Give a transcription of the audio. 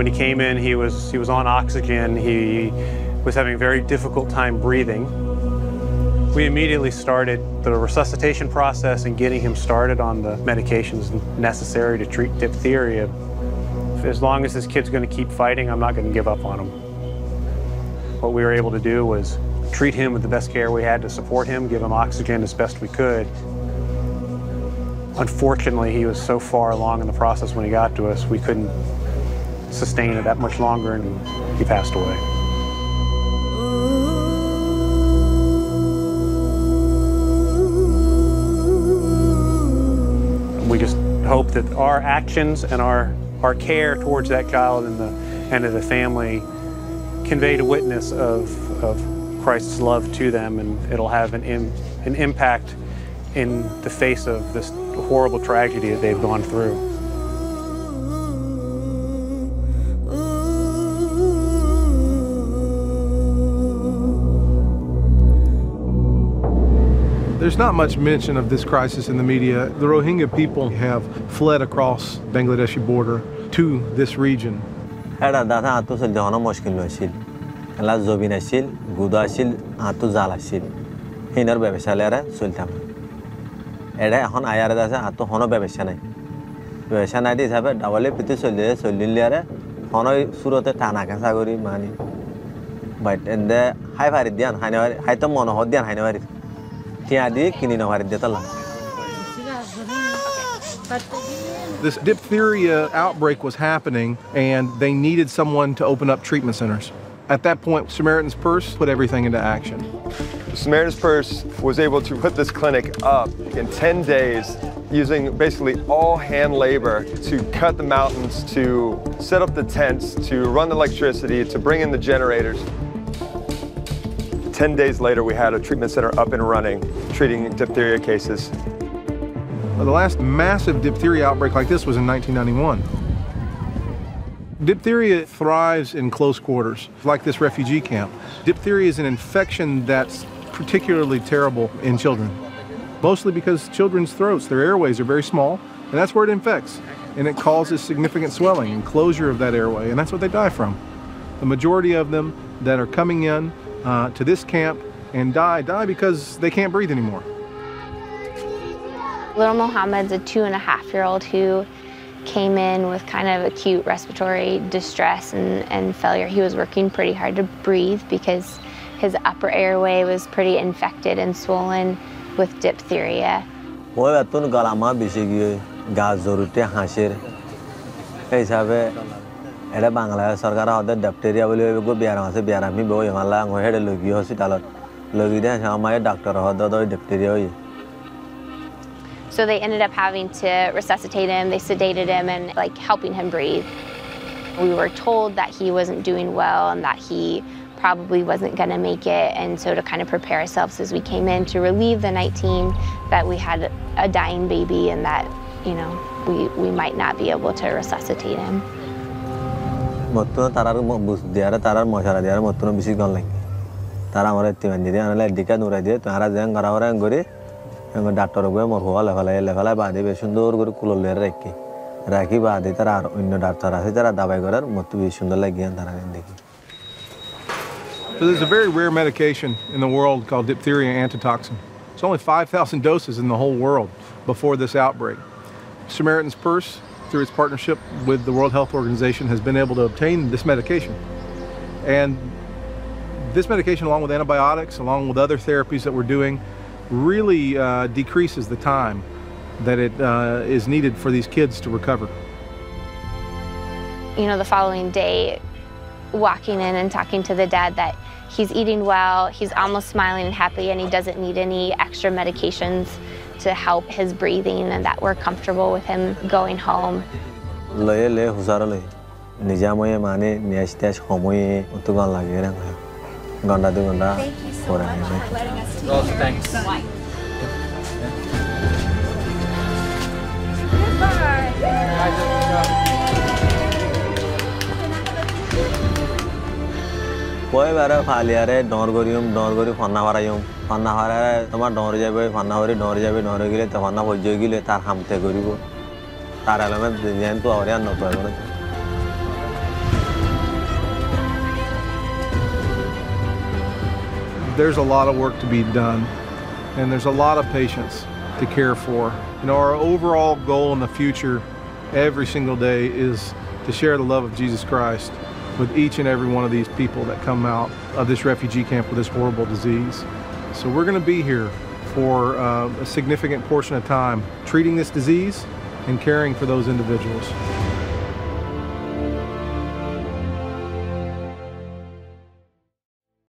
he came in, he was on oxygen. He was having a very difficult time breathing. We immediately started the resuscitation process and getting him started on the medications necessary to treat diphtheria. As long as this kid's going to keep fighting, I'm not going to give up on him. What we were able to do was treat him with the best care we had to support him, give him oxygen as best we could. Unfortunately, he was so far along in the process when he got to us, we couldn't sustain it that much longer, and he passed away. We just hope that our actions and our care towards that child and to the family conveyed a witness of Christ's love to them, and it'll have an impact in the face of this horrible tragedy that they've gone through. There's not much mention of this crisis in the media. The Rohingya people have fled across Bangladeshi border to this region. This diphtheria outbreak was happening, and they needed someone to open up treatment centers. At that point, Samaritan's Purse put everything into action. Samaritan's Purse was able to put this clinic up in 10 days using basically all hand labor to cut the mountains, to set up the tents, to run the electricity, to bring in the generators. 10 days later, we had a treatment center up and running, treating diphtheria cases. The last massive diphtheria outbreak like this was in 1991. Diphtheria thrives in close quarters, like this refugee camp. Diphtheria is an infection that's particularly terrible in children, mostly because children's throats, their airways are very small, and that's where it infects. And it causes significant swelling and closure of that airway, and that's what they die from. The majority of them that are coming in to this camp and die because they can't breathe anymore. Little Mohammed's a 2.5-year-old who came in with kind of acute respiratory distress and failure. He was working pretty hard to breathe because his upper airway was pretty infected and swollen with diphtheria. So they ended up having to resuscitate him. They sedated him and helping him breathe. We were told that he wasn't doing well and that he probably wasn't going to make it. And so to kind of prepare ourselves as we came in to relieve the night team that we had a dying baby and that, we might not be able to resuscitate him. Doctor So there's a very rare medication in the world called diphtheria antitoxin. It's only 5,000 doses in the whole world before this outbreak. Samaritan's Purse, through its partnership with the World Health Organization, has been able to obtain this medication. And this medication, along with antibiotics, along with other therapies that we're doing, really decreases the time that it is needed for these kids to recover. The following day, walking in and talking to the dad that he's eating well, he's almost smiling and happy, and he doesn't need any extra medications to help his breathing, and that we're comfortable with him going home. Thanks. Boy, where Faliare, Dorgorium, Dorgori, Fanavarium, Fanavara, Toma Dorjabe, Fanavari, Dorjabe, Dorgile, Tavana, Jogile, Tarham Tegurigo, Taralaman, the Yanto Oriano. there's a lot of work to be done, and there's a lot of patients to care for. You know, our overall goal in the future, every single day, is to share the love of Jesus Christ with each and every one of these people that come out of this refugee camp with this horrible disease. So we're going to be here for a significant portion of time treating this disease and caring for those individuals.